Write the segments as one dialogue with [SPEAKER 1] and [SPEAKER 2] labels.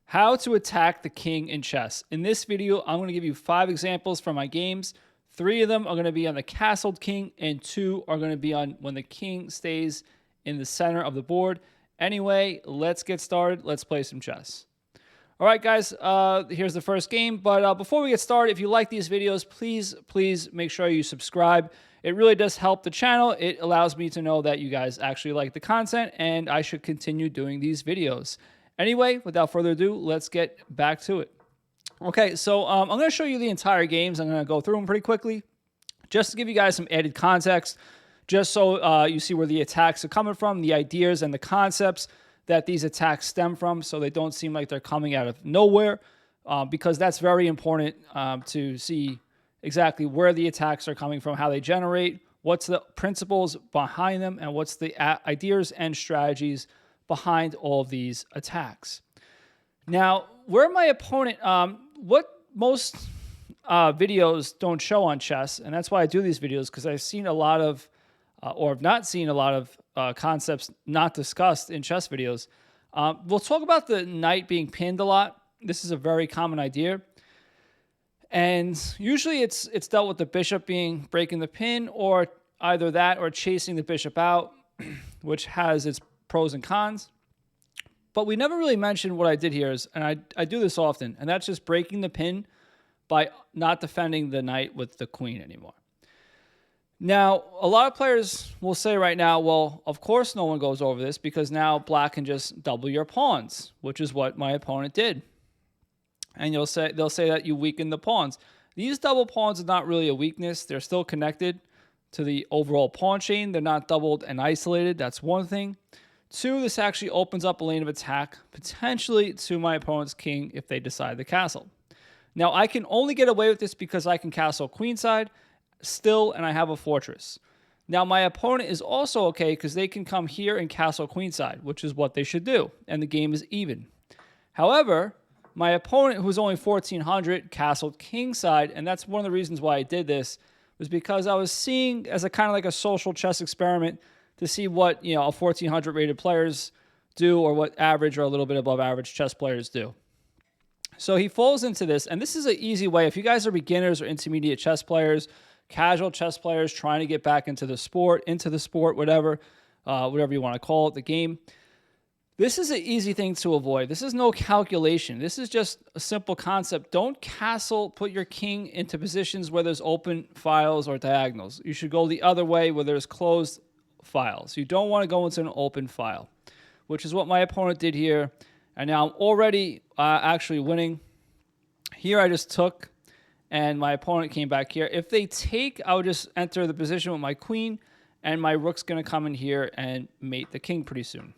[SPEAKER 1] How to attack the king in chess. In this video, I'm going to give you 5 examples from my games. 3 of them are going to be on the castled king, and 2 are going to be on when the king stays in the center of the board. Anyway, let's get started. Let's play some chess. All right, guys, here's the first game. But before we get started, if you like these videos, please make sure you subscribe. It really does help the channel. It allows me to know that you guys actually like the content, and I should continue doing these videos. Anyway, without further ado, let's get back to it. Okay, so I'm going to show you the entire games. I'm going to go through them pretty quickly just to give you guys some added context, just so you see where the attacks are coming from, the ideas and the concepts that these attacks stem from, so they don't seem like they're coming out of nowhere, because that's very important to see exactly where the attacks are coming from, how they generate, what's the principles behind them, and what's the ideas and strategies behind all of these attacks. Now, where my opponent, what most videos don't show on chess, and that's why I do these videos, because I've seen a lot of, or have not seen a lot of concepts not discussed in chess videos. We'll talk about the knight being pinned a lot. This is a very common idea. And usually it's dealt with the bishop breaking the pin, or either that or chasing the bishop out, which has its pros and cons. But we never really mentioned what I did here is, and I do this often, and that's just breaking the pin by not defending the knight with the queen anymore. Now, a lot of players will say right now, well, of course no one goes over this because now black can just double your pawns, which is what my opponent did. And they'll say that you weaken the pawns. These double pawns are not really a weakness. They're still connected to the overall pawn chain. They're not doubled and isolated. That's one thing. 2, this actually opens up a lane of attack, potentially to my opponent's king if they decide to castle. Now, I can only get away with this because I can castle queenside still, and I have a fortress. Now, my opponent is also okay because they can come here and castle queenside, which is what they should do, and the game is even. However, my opponent, who's only 1400, castled kingside, and that's one of the reasons why I did this, was because I was seeing as a kind of like a social chess experiment to see what, a 1400 rated players do, or what average or a little bit above average chess players do. So he falls into this, and this is an easy way. If you guys are beginners or intermediate chess players, casual chess players trying to get back into the sport, whatever you want to call it, the game, this is an easy thing to avoid. This is no calculation. This is just a simple concept. Don't put your king into positions where there's open files or diagonals. You should go the other way where there's closed files. You don't want to go into an open file, which is what my opponent did here. And now I'm already actually winning. Here I just took, and my opponent came back here. If they take, I would just enter the position with my queen, and my rook's going to come in here and mate the king pretty soon.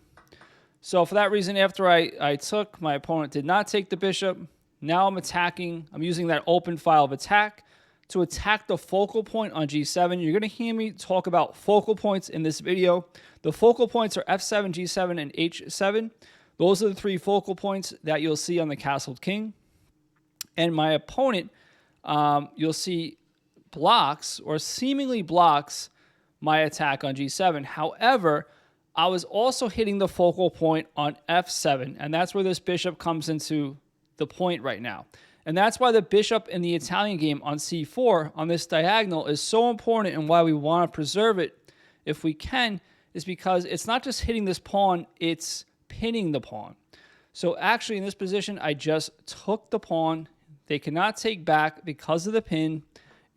[SPEAKER 1] So for that reason, after I took, my opponent did not take the bishop. Now I'm attacking. I'm using that open file of attack to attack the focal point on g7. You're going to hear me talk about focal points in this video. The focal points are f7, g7, and h7. Those are the 3 focal points that you'll see on the castled king. And my opponent, you'll see, blocks or seemingly blocks my attack on g7. However, I was also hitting the focal point on f7, and that's where this bishop comes into the point right now. And that's why the bishop in the Italian game on c4 on this diagonal is so important, and why we want to preserve it if we can, is because it's not just hitting this pawn, it's pinning the pawn. So actually in this position, I just took the pawn. They cannot take back because of the pin.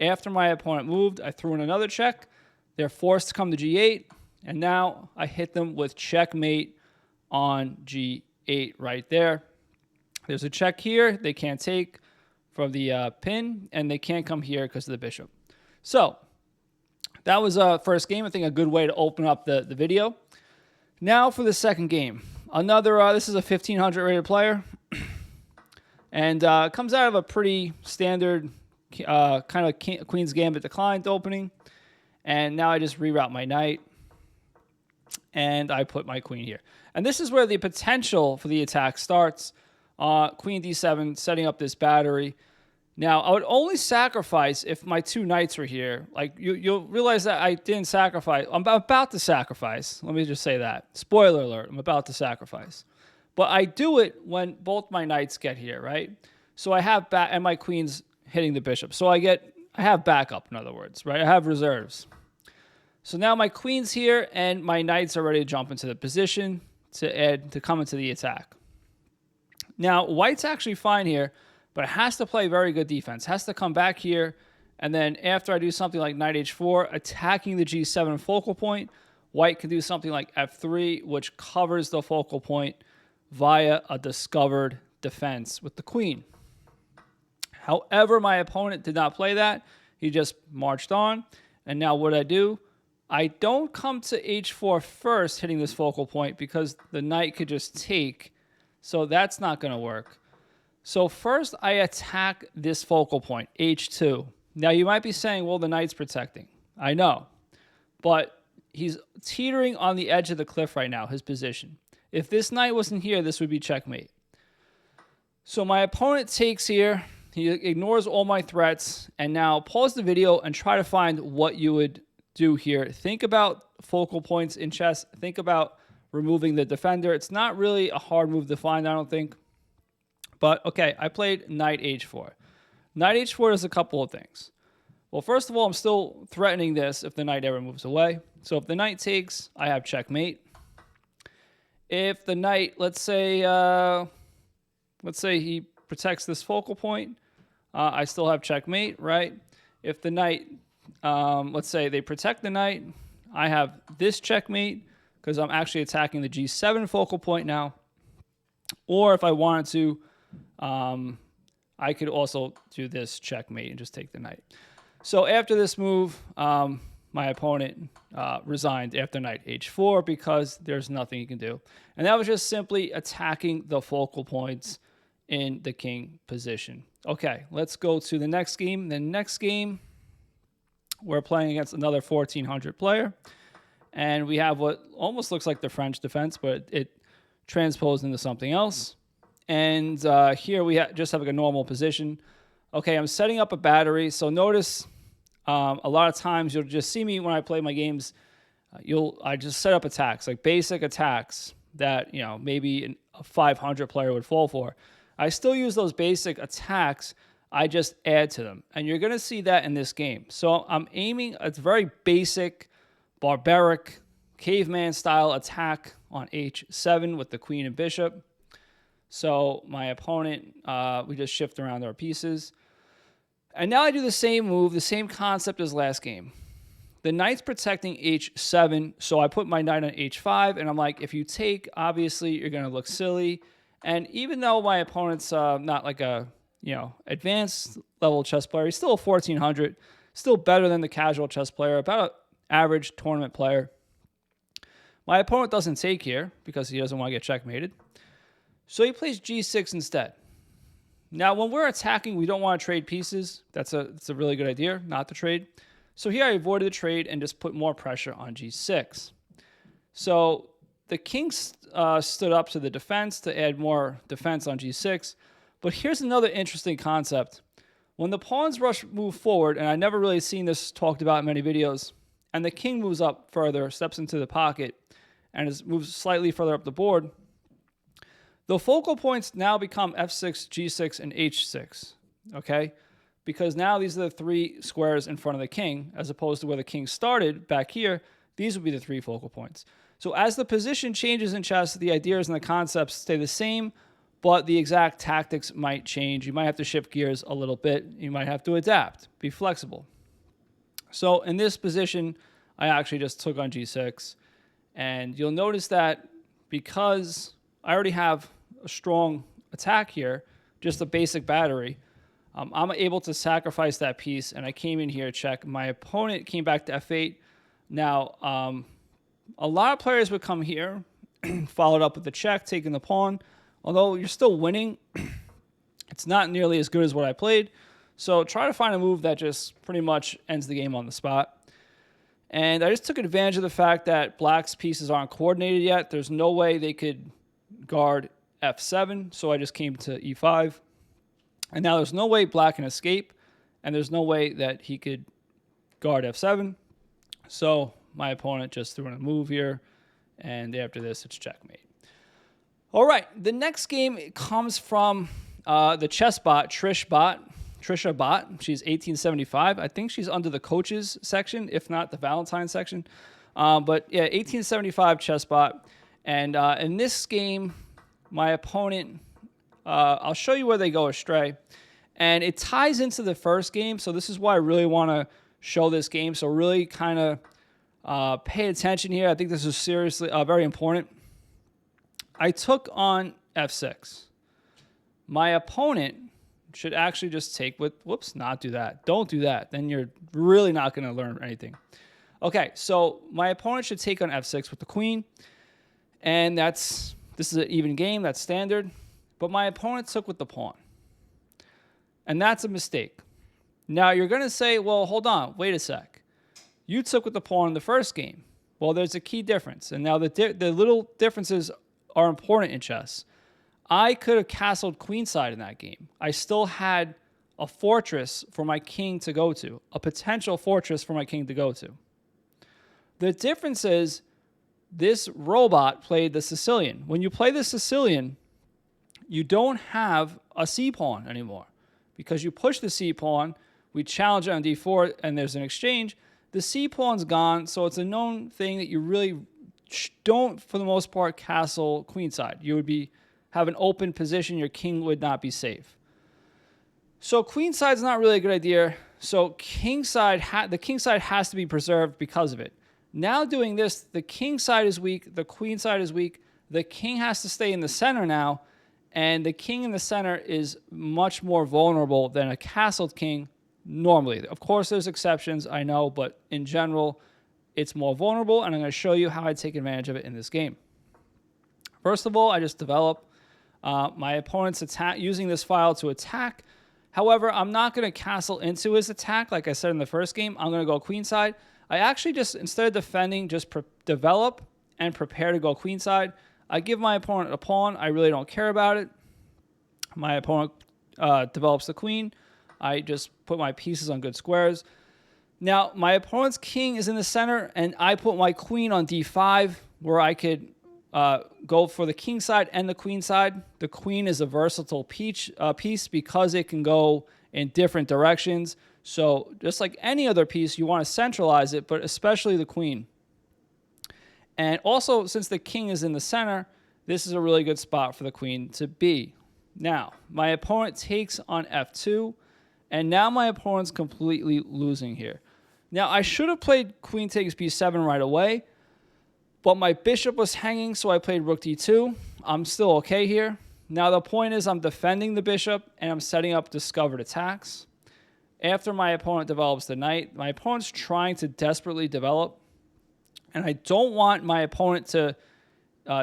[SPEAKER 1] After my opponent moved, I threw in another check. They're forced to come to g8. And now I hit them with checkmate on g8 right there. There's a check here. They can't take from the pin, and they can't come here because of the bishop. So that was first game. I think a good way to open up the video. Now for the second game. This is a 1500 rated player. And comes out of a pretty standard kind of Queen's Gambit declined opening. And now I just reroute my knight. And I put my queen here. And this is where the potential for the attack starts. Queen d7, setting up this battery. Now, I would only sacrifice if my 2 knights were here. Like, you'll realize that I didn't sacrifice. I'm about to sacrifice. Let me just say that. Spoiler alert, I'm about to sacrifice. But I do it when both my knights get here, right? So I have back, and my queen's hitting the bishop. So I have backup, in other words, right? I have reserves. So now my queen's here, and my knights are ready to jump into the position to come into the attack. Now, white's actually fine here, but it has to play very good defense. It has to come back here, and then after I do something like knight h4, attacking the g7 focal point, white can do something like f3, which covers the focal point via a discovered defense with the queen. However, my opponent did not play that. He just marched on. And now what I do, I don't come to h4 first, hitting this focal point, because the knight could just take. So that's not going to work. So first I attack this focal point, h2. Now you might be saying, well, the knight's protecting. I know. But he's teetering on the edge of the cliff right now, his position. If this knight wasn't here, this would be checkmate. So my opponent takes here. He ignores all my threats. And now pause the video and try to find what you would do here. Think about focal points in chess. Think about removing the defender. It's not really a hard move to find, I don't think. But, okay, I played knight h4. Knight h4 does a couple of things. Well, first of all, I'm still threatening this if the knight ever moves away. So if the knight takes, I have checkmate. If the knight, let's say he protects this focal point, I still have checkmate, right? If the knight, let's say they protect the knight, I have this checkmate because I'm actually attacking the g7 focal point now. Or if I wanted to, I could also do this checkmate and just take the knight. So after this move, my opponent resigned after knight h4 because there's nothing he can do. And that was just simply attacking the focal points in the king position. Okay, let's go to the next game. The next game, we're playing against another 1400 player. And we have what almost looks like the French defense, but it transposed into something else. And here we just have like a normal position. Okay, I'm setting up a battery. So notice a lot of times you'll just see me when I play my games. I just set up attacks, like basic attacks that maybe a 500 player would fall for. I still use those basic attacks. I just add to them, and you're going to see that in this game. So I'm aiming. It's very basic, barbaric, caveman style attack on h7 with the queen and bishop. So my opponent, we just shift around our pieces. And now I do the same move, the same concept as last game. The knight's protecting h7, so I put my knight on h5, and I'm like, if you take, obviously, you're going to look silly. And even though my opponent's not like a, advanced level chess player, he's still a 1400, still better than the casual chess player, about an average tournament player. My opponent doesn't take here because he doesn't want to get checkmated. So he plays g6 instead. Now, when we're attacking, we don't want to trade pieces. It's a really good idea not to trade. So here I avoided the trade and just put more pressure on g6. So the king stood up to the defense to add more defense on g6. But here's another interesting concept. When the pawns move forward, and I never really seen this talked about in many videos, and the king moves up further, steps into the pocket, and moves slightly further up the board, the focal points now become f6, g6, and h6, okay? Because now these are the three squares in front of the king, as opposed to where the king started back here. These would be the three focal points. So as the position changes in chess, the ideas and the concepts stay the same, but the exact tactics might change. You might have to shift gears a little bit. You might have to adapt, be flexible. So in this position, I actually just took on g6. And you'll notice that because I already have a strong attack here, just a basic battery, I'm able to sacrifice that piece, and I came in here, check. My opponent came back to f8. Now, a lot of players would come here, followed up with the check, taking the pawn. Although you're still winning, it's not nearly as good as what I played. So try to find a move that just pretty much ends the game on the spot. And I just took advantage of the fact that black's pieces aren't coordinated yet. There's no way they could guard f7, so I just came to e5. And now there's no way black can escape, and there's no way that he could guard f7. So my opponent just threw in a move here, and after this, it's checkmate. All right, the next game comes from the chess bot, Trisha Bot. She's 1875. I think she's under the coaches section, if not the Valentine section. But yeah, 1875 chess bot. And in this game, my opponent, I'll show you where they go astray. And it ties into the first game, so this is why I really want to show this game. So really kind of pay attention here. I think this is seriously very important. I took on f6. My opponent should actually just take with, whoops, not do that. Don't do that. Then you're really not going to learn anything. Okay, so my opponent should take on f6 with the queen. And this is an even game. That's standard. But my opponent took with the pawn. And that's a mistake. Now, you're going to say, well, hold on. Wait a sec. You took with the pawn in the first game. Well, there's a key difference. And now the little differences are important in chess. I could have castled queenside in that game. I still had a fortress for my king to go to, a potential fortress for my king to go to. The difference is this robot played the Sicilian. When you play the Sicilian, you don't have a c-pawn anymore because you push the c-pawn, we challenge it on d4, and there's an exchange. The c-pawn's gone, so it's a known thing that you really don't, for the most part, castle queenside. You would have an open position. Your king would not be safe. So queenside's not really a good idea. So the king side has to be preserved because of it. Now doing this, the king side is weak. The queen side is weak. The king has to stay in the center now. And the king in the center is much more vulnerable than a castled king normally. Of course, there's exceptions, I know, but in general, it's more vulnerable, and I'm going to show you how I take advantage of it in this game. First of all, I just develop my opponent's attack using this file to attack. However, I'm not going to castle into his attack like I said in the first game. I'm going to go queenside. I actually just, instead of defending, just develop and prepare to go queenside. I give my opponent a pawn. I really don't care about it. My opponent develops the queen. I just put my pieces on good squares. Now, my opponent's king is in the center, and I put my queen on d5, where I could go for the king side and the queen side. The queen is a versatile piece because it can go in different directions. So just like any other piece, you want to centralize it, but especially the queen. And also, since the king is in the center, this is a really good spot for the queen to be. Now, my opponent takes on f2, and now my opponent's completely losing here. Now, I should have played queen takes b7 right away, but my bishop was hanging, so I played rook d2. I'm still okay here. Now, the point is I'm defending the bishop, and I'm setting up discovered attacks. After my opponent develops the knight, my opponent's trying to desperately develop, and I don't want my opponent to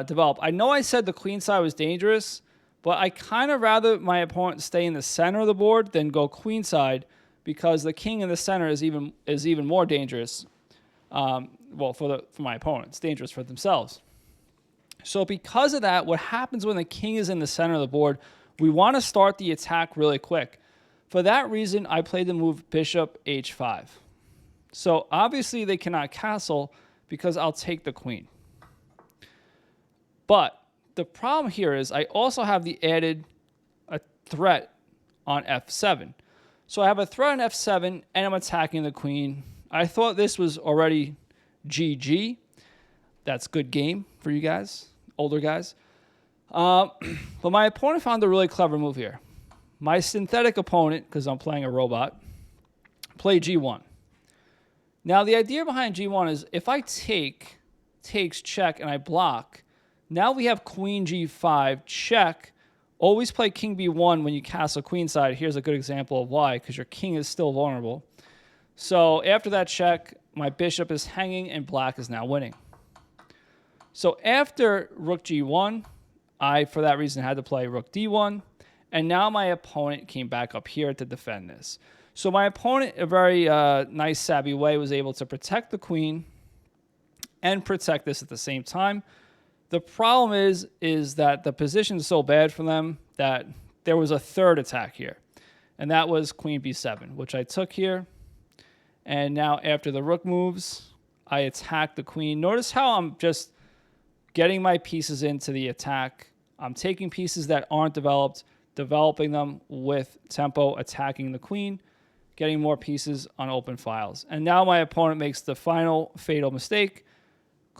[SPEAKER 1] develop. I know I said the queen side was dangerous, but I kind of rather my opponent stay in the center of the board than go queen side, because the king in the center is even more dangerous. Well, for my opponent, it's dangerous for themselves. So because of that, what happens when the king is in the center of the board? We want to start the attack really quick. For that reason, I played the move bishop h5. So obviously they cannot castle because I'll take the queen. But the problem here is I also have the added threat on f7. So I have a threat on f7, and I'm attacking the queen. I thought this was already GG. That's good game for you guys, older guys. But my opponent found a really clever move here. My synthetic opponent, because I'm playing a robot, played g1. Now, the idea behind g1 is if I takes check, and I block, now we have queen g5, check. Always play king b1 when you castle queenside. Here's a good example of why, because your king is still vulnerable. So after that check, my bishop is hanging, and black is now winning. So after rook g1, I, for that reason, had to play rook d1. And now my opponent came back up here to defend this. So my opponent, in a very nice, savvy way, was able to protect the queen and protect this at the same time. The problem is that the position is so bad for them that there was a third attack here. And that was queen b7, which I took here. And now after the rook moves, I attack the queen. Notice how I'm just getting my pieces into the attack. I'm taking pieces that aren't developed, developing them with tempo, attacking the queen, getting more pieces on open files. And now my opponent makes the final fatal mistake.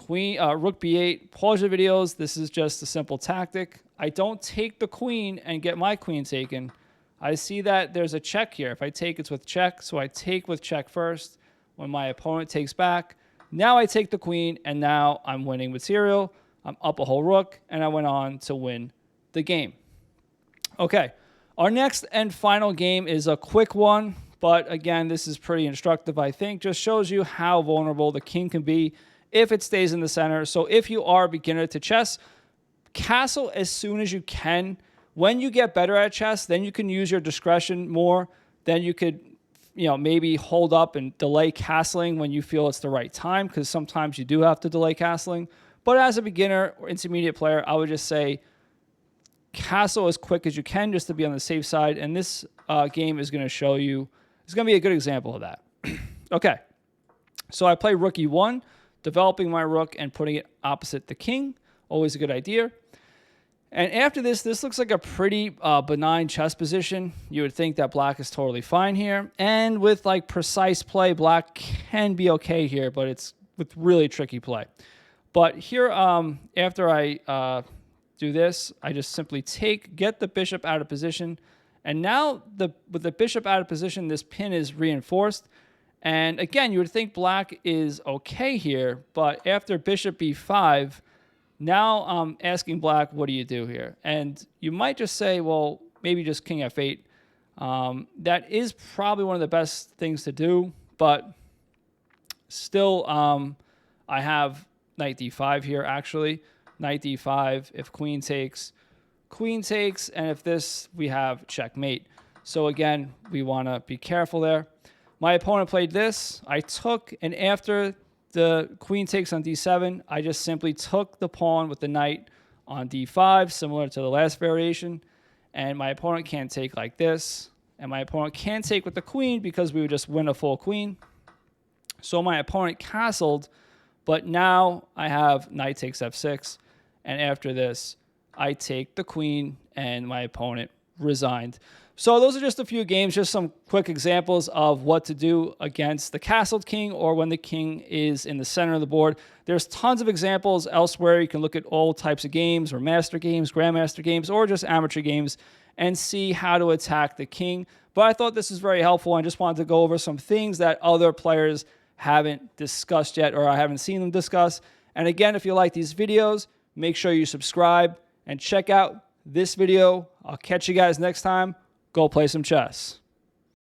[SPEAKER 1] Rook b8, pause your videos. This is just a simple tactic. I don't take the queen and get my queen taken. I see that there's a check here. If I take, it's with check. So I take with check first. When my opponent takes back, now I take the queen, and now I'm winning material. I'm up a whole rook, and I went on to win the game. Okay, our next and final game is a quick one, but again, this is pretty instructive, I think. Just shows you how vulnerable the king can be if it stays in the center. So if you are a beginner to chess, castle as soon as you can. When you get better at chess, then you can use your discretion more. Then you could, maybe hold up and delay castling when you feel it's the right time, because sometimes you do have to delay castling. But as a beginner or intermediate player, I would just say castle as quick as you can just to be on the safe side. And this game is going to show you, it's going to be a good example of that. Okay, so I play rook e1, developing my rook and putting it opposite the king. Always a good idea. And after this looks like a pretty benign chess position. You would think that black is totally fine here. And with like precise play, black can be okay here, but it's with really tricky play. But here, after I do this, I just simply get the bishop out of position. And now with the bishop out of position, this pin is reinforced. And again, you would think black is okay here, but after bishop b5, now I'm asking black, what do you do here? And you might just say, well, maybe just king f8. That is probably one of the best things to do, but still I have knight d5 here, actually. Knight d5, if queen takes, and if this, we have checkmate. So again, we want to be careful there. My opponent played this. I took, and after the queen takes on d7, I just simply took the pawn with the knight on d5, similar to the last variation. And my opponent can't take like this. And my opponent can't take with the queen because we would just win a full queen. So my opponent castled, but now I have knight takes f6. And after this, I take the queen, and my opponent resigned. So those are just a few games, just some quick examples of what to do against the castled king or when the king is in the center of the board. There's tons of examples elsewhere. You can look at all types of games, or master games, grandmaster games, or just amateur games, and see how to attack the king. But I thought this is very helpful. I just wanted to go over some things that other players haven't discussed yet, or I haven't seen them discuss. And again, if you like these videos, make sure you subscribe and check out this video. I'll catch you guys next time. Go play some chess.